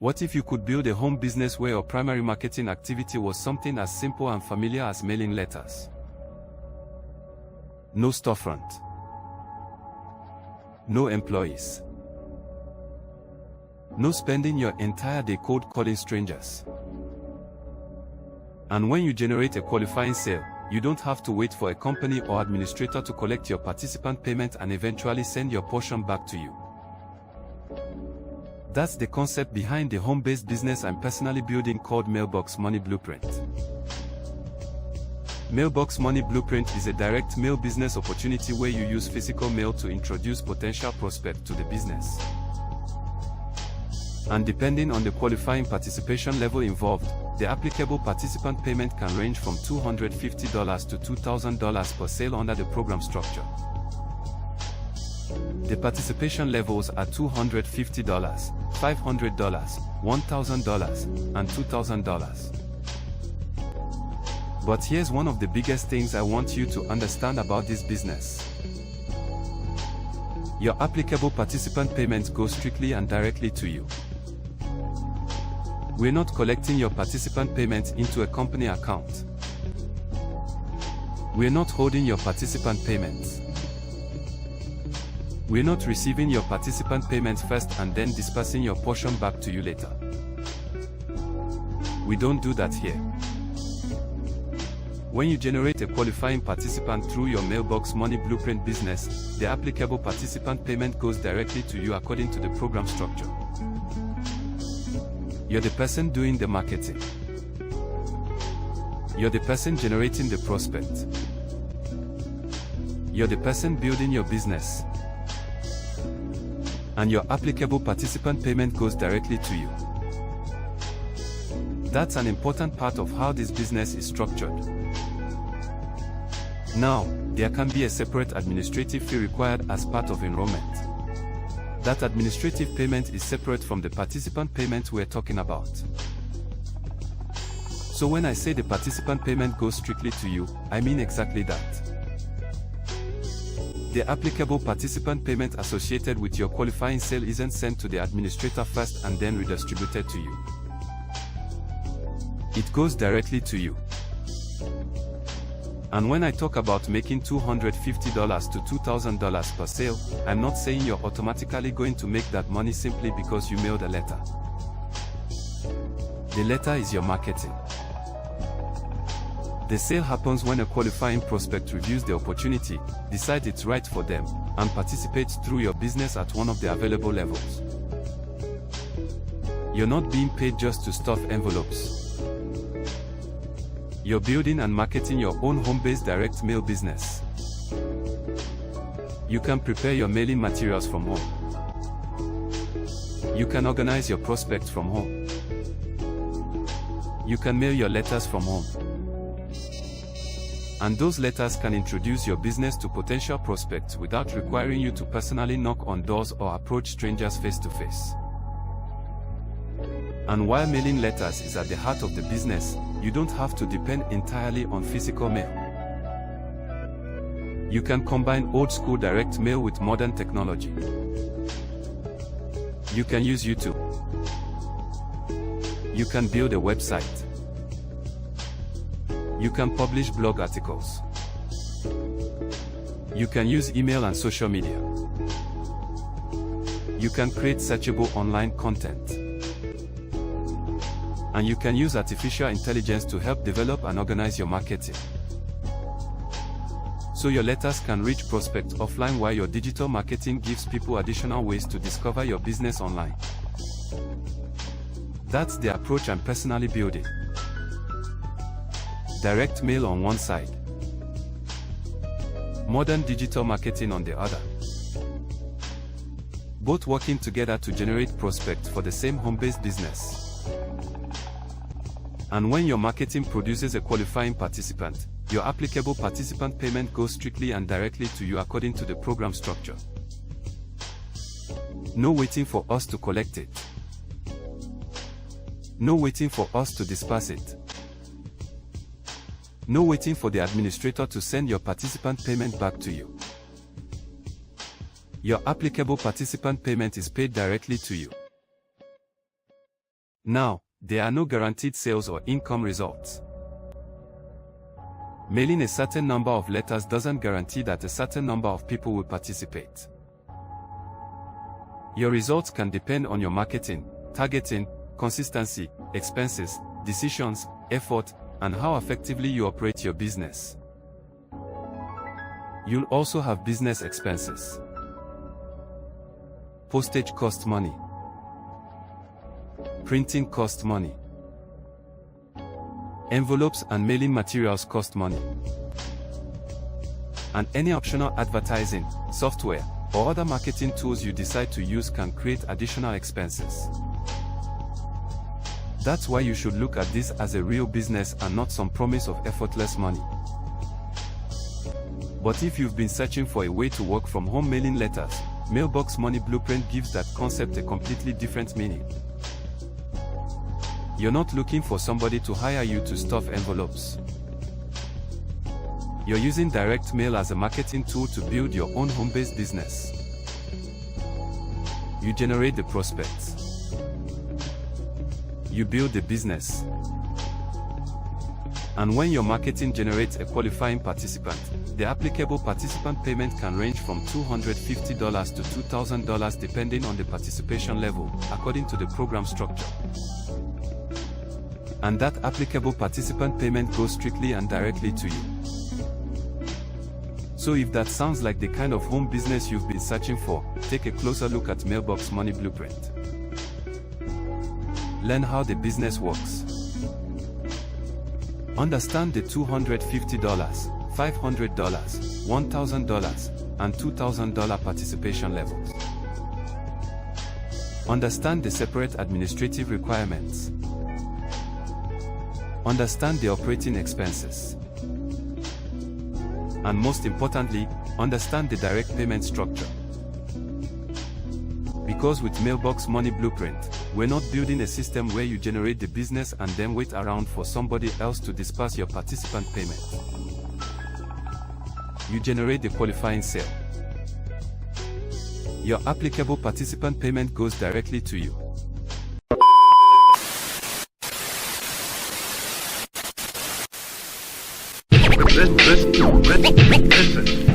What if you could build a home business where your primary marketing activity was something as simple and familiar as mailing letters? No storefront. No employees. No spending your entire day cold calling strangers. And when you generate a qualifying sale, you don't have to wait for a company or administrator to collect your participant payment and eventually send your portion back to you. That's the concept behind the home-based business I'm personally building called Mailbox Money Blueprint. Mailbox Money Blueprint is a direct mail business opportunity where you use physical mail to introduce potential prospects to the business. And depending on the qualifying participation level involved, the applicable participant payment can range from $250 to $2,000 per sale under the program structure. The participation levels are $250, $500, $1,000, and $2,000. But here's one of the biggest things I want you to understand about this business. Your applicable participant payments go strictly and directly to you. We're not collecting your participant payments into a company account. We're not holding your participant payments. We're not receiving your participant payments first and then dispersing your portion back to you later. We don't do that here. When you generate a qualifying participant through your Mailbox Money Blueprint business, the applicable participant payment goes directly to you according to the program structure. You're the person doing the marketing. You're the person generating the prospect. You're the person building your business. And your applicable participant payment goes directly to you. That's an important part of how this business is structured. Now, there can be a separate administrative fee required as part of enrollment. That administrative payment is separate from the participant payment we're talking about. So when I say the participant payment goes strictly to you, I mean exactly that. The applicable participant payment associated with your qualifying sale isn't sent to the administrator first and then redistributed to you. It goes directly to you. And when I talk about making $250 to $2,000 per sale, I'm not saying you're automatically going to make that money simply because you mailed a letter. The letter is your marketing. The sale happens when a qualifying prospect reviews the opportunity, decides it's right for them, and participates through your business at one of the available levels. You're not being paid just to stuff envelopes. You're building and marketing your own home-based direct mail business. You can prepare your mailing materials from home. You can organize your prospects from home. You can mail your letters from home. And those letters can introduce your business to potential prospects without requiring you to personally knock on doors or approach strangers face to face. And while mailing letters is at the heart of the business, you don't have to depend entirely on physical mail. You can combine old-school direct mail with modern technology. You can use YouTube. You can build a website. You can publish blog articles. You can use email and social media. You can create searchable online content. And you can use artificial intelligence to help develop and organize your marketing. So your letters can reach prospects offline while your digital marketing gives people additional ways to discover your business online. That's the approach I'm personally building. Direct mail on one side, modern digital marketing on the other. Both working together to generate prospects for the same home-based business. And when your marketing produces a qualifying participant, your applicable participant payment goes strictly and directly to you according to the program structure. No waiting for us to collect it. No waiting for us to disperse it. No waiting for the administrator to send your participant payment back to you. Your applicable participant payment is paid directly to you. Now, there are no guaranteed sales or income results. Mailing a certain number of letters doesn't guarantee that a certain number of people will participate. Your results can depend on your marketing, targeting, consistency, expenses, decisions, effort, and how effectively you operate your business. You'll also have business expenses. Postage costs money. Printing costs money. Envelopes and mailing materials cost money. And any optional advertising, software, or other marketing tools you decide to use can create additional expenses. That's why you should look at this as a real business and not some promise of effortless money. But if you've been searching for a way to work from home mailing letters, Mailbox Money Blueprint gives that concept a completely different meaning. You're not looking for somebody to hire you to stuff envelopes. You're using direct mail as a marketing tool to build your own home-based business. You generate the prospects. You build the business. And when your marketing generates a qualifying participant, the applicable participant payment can range from $250 to $2,000 depending on the participation level, according to the program structure. And that applicable participant payment goes strictly and directly to you. So if that sounds like the kind of home business you've been searching for, take a closer look at Mailbox Money Blueprint. Learn how the business works. Understand the $250, $500, $1,000, and $2,000 participation levels. Understand the separate administrative requirements. Understand the operating expenses. And most importantly, understand the direct payment structure. Because with Mailbox Money Blueprint, we're not building a system where you generate the business and then wait around for somebody else to disperse your participant payment. You generate the qualifying sale. Your applicable participant payment goes directly to you. Listen.